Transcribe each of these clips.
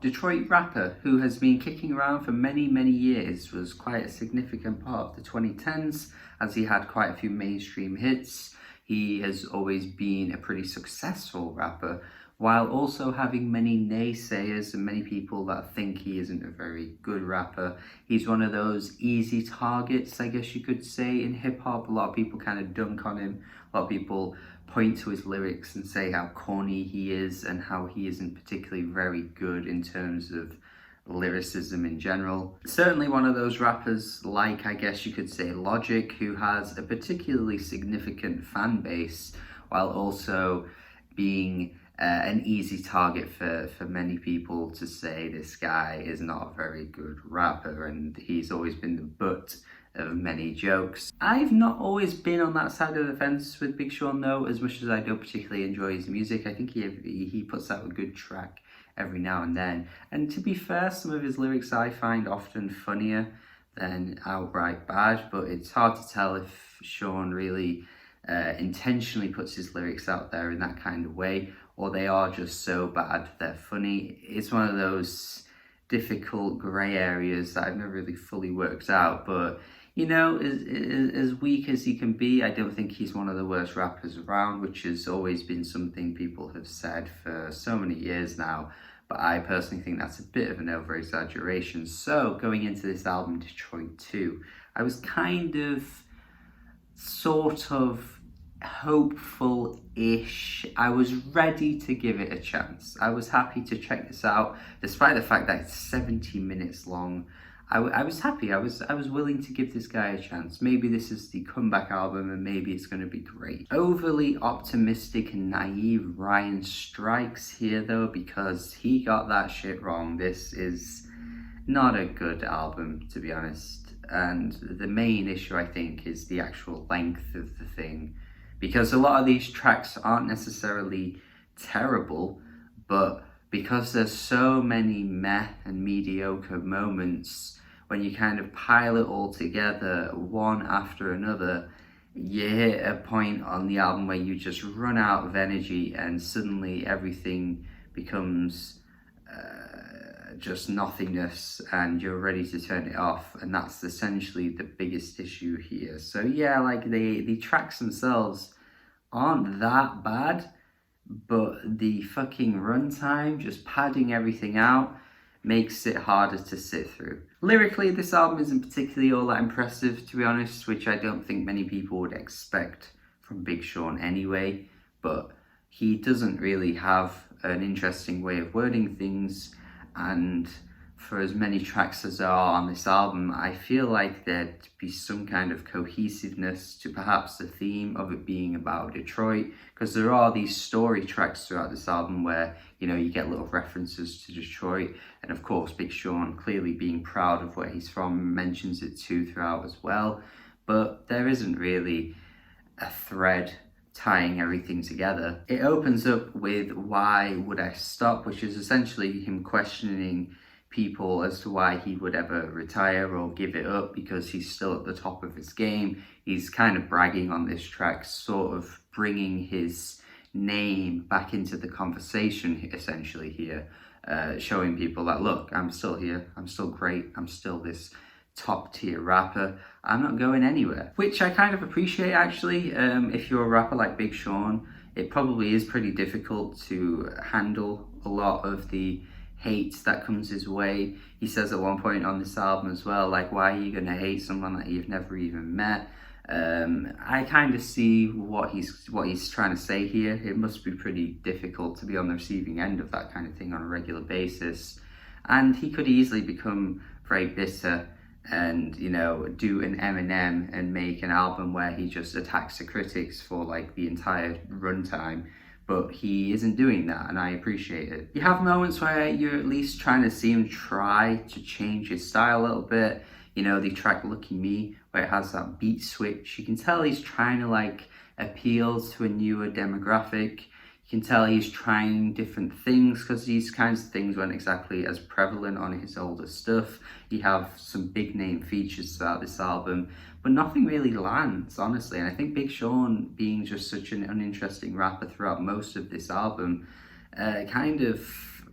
Detroit rapper who has been kicking around for many years, was quite a significant part of the 2010s as he had quite a few mainstream hits. He has always been a pretty successful rapper, while also having many naysayers and many people that think he isn't a very good rapper. He's one of those easy targets, I guess you could say, in hip hop. A lot of people kind of dunk on him. A lot of people point to his lyrics and say how corny he is and how he isn't particularly very good in terms of lyricism in general. Certainly one of those rappers, like I guess you could say Logic, who has a particularly significant fan base, while also being an easy target for many people to say this guy is not a very good rapper, and he's always been the butt of many jokes. I've not always been on that side of the fence with Big Sean though, as much as I don't particularly enjoy his music. I think he puts out a good track every now and then. And to be fair, some of his lyrics I find often funnier than outright bad, but it's hard to tell if Sean really intentionally puts his lyrics out there in that kind of way, or they are just so bad they're funny. It's one of those difficult grey areas that I've never really fully worked out, but you know, as weak as he can be, I don't think he's one of the worst rappers around, which has always been something people have said for so many years now. But I personally think that's a bit of an over-exaggeration. So going into this album, Detroit 2, I was kind of, sort of hopeful-ish. I was ready to give it a chance. I was happy to check this out, despite the fact that it's 70 minutes long. I was happy. I was willing to give this guy a chance. Maybe this is the comeback album and maybe it's going to be great. Overly optimistic and naive Ryan strikes here though, because he got that shit wrong. This is not a good album, to be honest. And the main issue, I think, is the actual length of the thing, because a lot of these tracks aren't necessarily terrible, but because there's so many meh and mediocre moments, when you kind of pile it all together one after another, you hit a point on the album where you just run out of energy and suddenly everything becomes just nothingness and you're ready to turn it off, and that's essentially the biggest issue here. So yeah, like the tracks themselves aren't that bad, but the fucking runtime, just padding everything out, makes it harder to sit through. Lyrically, this album isn't particularly all that impressive, to be honest, which I don't think many people would expect from Big Sean anyway, but he doesn't really have an interesting way of wording things, and for as many tracks as there are on this album, I feel like there'd be some kind of cohesiveness to perhaps the theme of it being about Detroit, because there are these story tracks throughout this album where, you know, you get little references to Detroit, and of course Big Sean, clearly being proud of where he's from, mentions it too throughout as well, but there isn't really a thread tying everything together. It opens up with "Why Would I Stop?", which is essentially him questioning people as to why he would ever retire or give it up, because he's still at the top of his game. He's kind of bragging on this track, sort of bringing his name back into the conversation essentially here, showing people that, look, I'm still here, I'm still great, I'm still this top tier rapper, I'm not going anywhere, which I kind of appreciate actually. If you're a rapper like Big Sean, it probably is pretty difficult to handle a lot of the hate that comes his way. He says at one point on this album as well, like, why are you gonna hate someone that you've never even met? I kind of see what he's trying to say here. It must be pretty difficult to be on the receiving end of that kind of thing on a regular basis, and he could easily become very bitter and, you know, do an Eminem and make an album where he just attacks the critics for like the entire runtime, but he isn't doing that, and I appreciate it. You have moments where you're at least trying to see him try to change his style a little bit. You know, the track Lucky Me, where it has that beat switch, you can tell he's trying to like appeal to a newer demographic. You can tell he's trying different things, because these kinds of things weren't exactly as prevalent on his older stuff. You have some big name features throughout this album, but nothing really lands, honestly. And I think Big Sean, being just such an uninteresting rapper throughout most of this album, kind of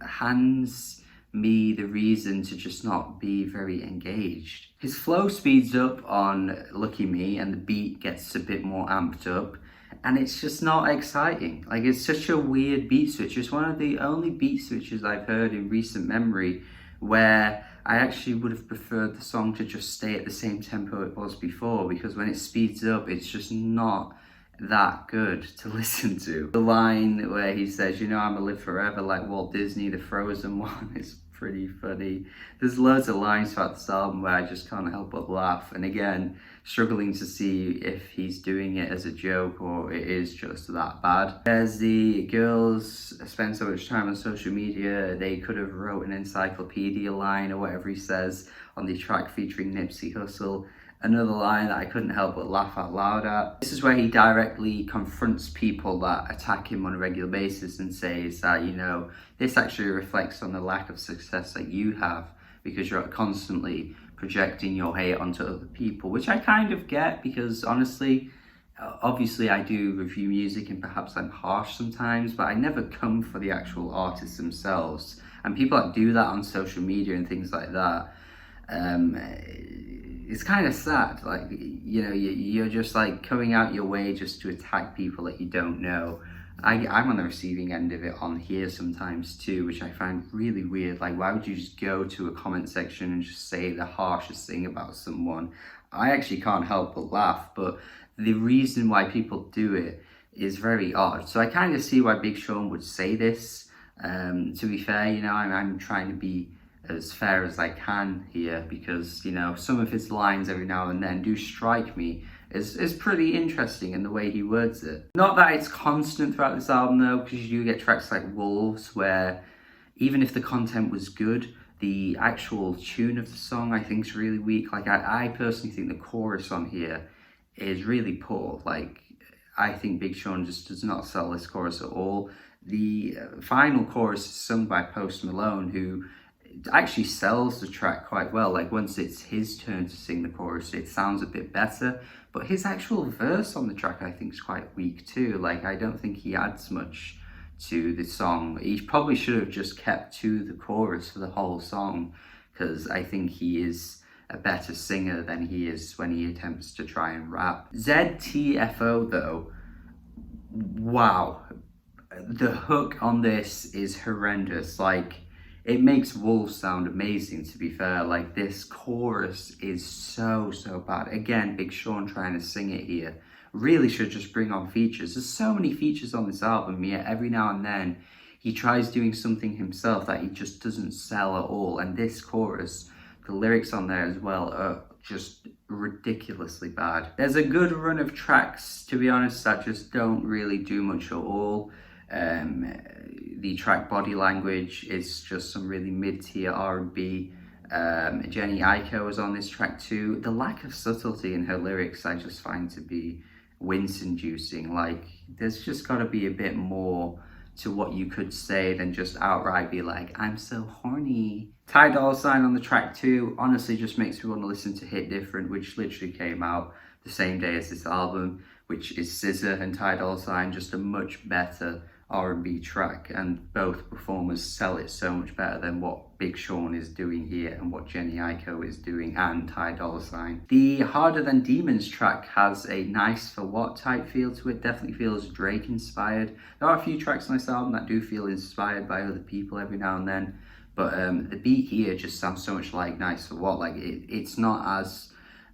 hands me the reason to just not be very engaged. His flow speeds up on Lucky Me and the beat gets a bit more amped up, and it's just not exciting. Like, it's such a weird beat switch. It's one of the only beat switches I've heard in recent memory where I actually would have preferred the song to just stay at the same tempo it was before, because when it speeds up, it's just not that good to listen to. The line where he says, you know, I'ma live forever like Walt Disney, the Frozen one, is pretty funny. There's loads of lines throughout this album where I just can't help but laugh, and again, struggling to see if he's doing it as a joke or it is just that bad. As the girls spend so much time on social media, they could have wrote an encyclopedia line or whatever he says on the track featuring Nipsey Hussle. Another line that I couldn't help but laugh out loud at. This is where he directly confronts people that attack him on a regular basis and says that, you know, this actually reflects on the lack of success that you have because you're constantly projecting your hate onto other people, which I kind of get, because honestly, obviously I do review music and perhaps I'm harsh sometimes, but I never come for the actual artists themselves. And people that do that on social media and things like that, it's kind of sad. Like, you know, you're just like coming out your way just to attack people that you don't know. I'm on the receiving end of it on here sometimes too, which I find really weird. Like, why would you just go to a comment section and just say the harshest thing about someone? I actually can't help but laugh, but the reason why people do it is very odd. So I kind of see why Big Sean would say this. To be fair, you know, I'm trying to be as fair as I can here, because, you know, some of his lines every now and then do strike me is pretty interesting in the way he words it. Not that it's constant throughout this album though, because you do get tracks like Wolves where even if the content was good, the actual tune of the song I think is really weak. Like, I personally think the chorus on here is really poor. Like, I think Big Sean just does not sell this chorus at all. The final chorus is sung by Post Malone, who actually sells the track quite well. Like, once it's his turn to sing the chorus, it sounds a bit better, but his actual verse on the track I think is quite weak too. Like, I don't think he adds much to the song. He probably should have just kept to the chorus for the whole song, because I think he is a better singer than he is when he attempts to try and rap. ZTFO though, wow, the hook on this is horrendous. Like, it makes Wolves sound amazing, to be fair. Like, this chorus is so bad. Again, Big Sean trying to sing it here. Really should just bring on features. There's so many features on this album, yet every now and then he tries doing something himself that he just doesn't sell at all. And this chorus, the lyrics on there as well, are just ridiculously bad. There's a good run of tracks, to be honest, that just don't really do much at all. The track Body Language is just some really mid-tier R&B. Jenny Aiko is on this track too. The lack of subtlety in her lyrics I just find to be wince-inducing. Like, there's just got to be a bit more to what you could say than just outright be like, I'm so horny. Ty Dolla $ign on the track too honestly just makes me want to listen to Hit Different, which literally came out the same day as this album, which is SZA and Ty Dolla $ign, just a much better R&B track, and both performers sell it so much better than what Big Sean is doing here and what Jenny Aiko is doing and Ty Dolla $ign. The Harder Than Demons track has a nice for what type feel to it, definitely feels Drake inspired. There are a few tracks on this album that do feel inspired by other people every now and then, but the beat here just sounds so much like Nice for What. Like, it's not as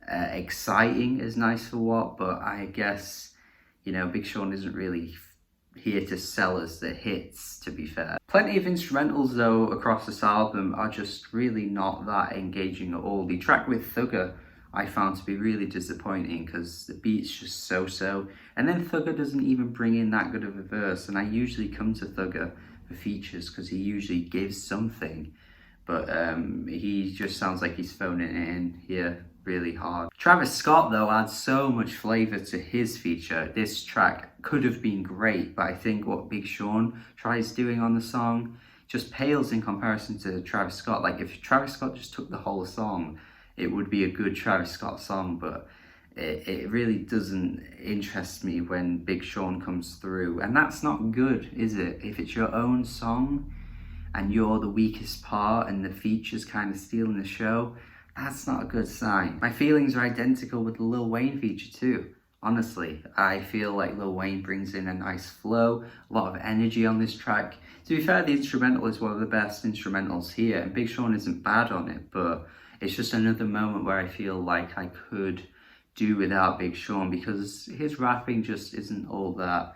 exciting as Nice for What, but I guess, you know, Big Sean isn't really here to sell us the hits, to be fair. Plenty of instrumentals though across this album are just really not that engaging at all. The track with Thugger I found to be really disappointing because the beat's just so, and then Thugger doesn't even bring in that good of a verse, and I usually come to Thugger for features because he usually gives something, but he just sounds like he's phoning it in here really hard. Travis Scott though adds so much flavour to his feature. This track could have been great, but I think what Big Sean tries doing on the song just pales in comparison to Travis Scott. Like, if Travis Scott just took the whole song, it would be a good Travis Scott song, but it really doesn't interest me when Big Sean comes through, and that's not good, is it? If it's your own song, and you're the weakest part and the feature's kind of stealing the show, that's not a good sign. My feelings are identical with the Lil Wayne feature too. Honestly, I feel like Lil Wayne brings in a nice flow, a lot of energy on this track. To be fair, the instrumental is one of the best instrumentals here, and Big Sean isn't bad on it, but it's just another moment where I feel like I could do without Big Sean, because his rapping just isn't all that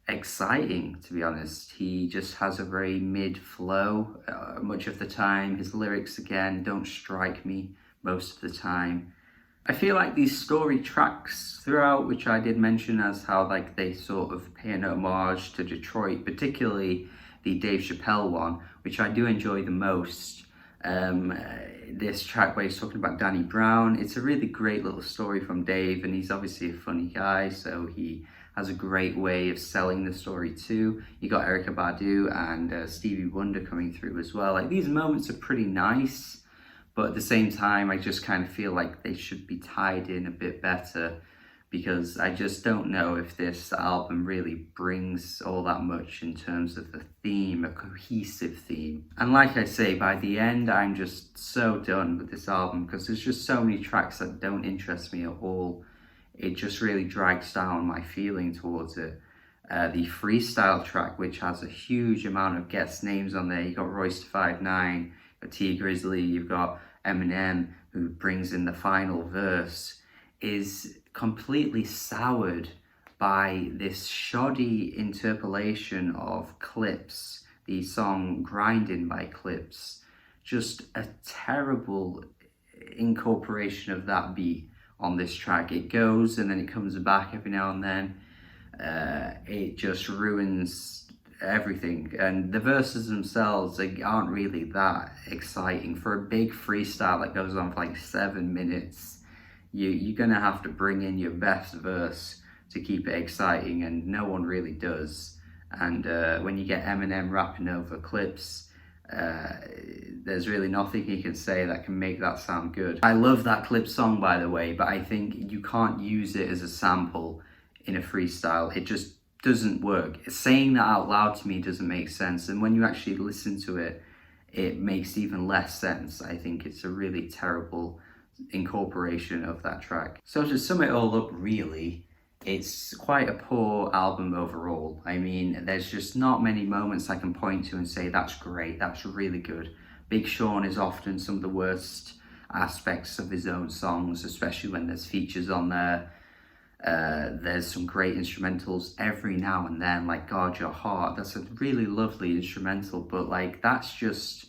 exciting, to be honest. He just has a very mid flow much of the time. His lyrics, again, don't strike me most of the time. I feel like these story tracks throughout, which I did mention as how like they sort of pay an homage to Detroit, particularly the Dave Chappelle one, which I do enjoy the most. This track where he's talking about Danny Brown, it's a really great little story from Dave, and he's obviously a funny guy, so he has a great way of selling the story too. You got Erykah Badu and Stevie Wonder coming through as well. Like, these moments are pretty nice, but at the same time, I just kind of feel like they should be tied in a bit better, because I just don't know if this album really brings all that much in terms of the theme, a cohesive theme. And like I say, by the end, I'm just so done with this album, because there's just so many tracks that don't interest me at all. It just really drags down my feeling towards it. The freestyle track, which has a huge amount of guest names on there. You got Royce da 5'9", you've got T Grizzly, you've got Eminem, who brings in the final verse, is completely soured by this shoddy interpolation of Clips, the song Grinding by Clips. Just a terrible incorporation of that beat on this track. It goes and then it comes back every now and then. It just ruins everything, and the verses themselves, they aren't really that exciting. For a big freestyle that goes on for like 7 minutes, you're gonna have to bring in your best verse to keep it exciting, and no one really does. And when you get Eminem rapping over Clips, there's really nothing he can say that can make that sound good. I love that Clip song, by the way, but I think you can't use it as a sample in a freestyle. It just doesn't work. Saying that out loud to me doesn't make sense, and when you actually listen to it, it makes even less sense. I think it's a really terrible incorporation of that track. So to sum it all up, really, it's quite a poor album overall. I mean, there's just not many moments I can point to and say, that's great, that's really good. Big Sean is often some of the worst aspects of his own songs, especially when there's features on there. There's some great instrumentals every now and then, like Guard Your Heart. That's a really lovely instrumental, but like, that's just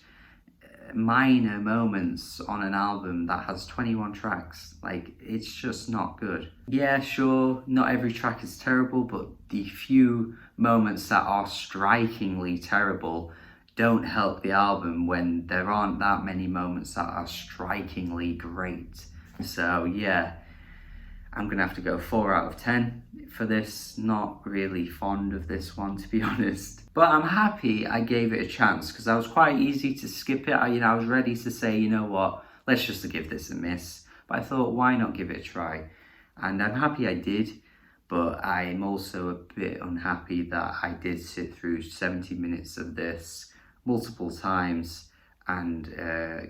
minor moments on an album that has 21 tracks. Like, it's just not good. Yeah, sure, not every track is terrible, but the few moments that are strikingly terrible don't help the album when there aren't that many moments that are strikingly great. So yeah, I'm gonna have to go 4 out of 10 for this. Not really fond of this one, to be honest. But I'm happy I gave it a chance, because I was quite easy to skip it. I was ready to say, you know what, let's just give this a miss. But I thought, why not give it a try? And I'm happy I did, but I'm also a bit unhappy that I did sit through 70 minutes of this multiple times and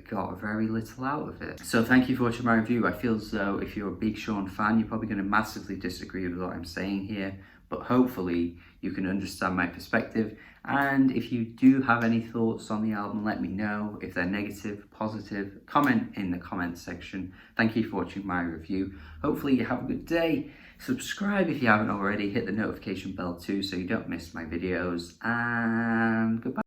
got very little out of it. So thank you for watching my review. I feel as though if you're a Big Sean fan, you're probably going to massively disagree with what I'm saying here, but hopefully you can understand my perspective. And if you do have any thoughts on the album, let me know. If they're negative, positive, comment in the comment section. Thank you for watching my review. Hopefully you have a good day. Subscribe if you haven't already. Hit the notification bell too so you don't miss my videos. And goodbye.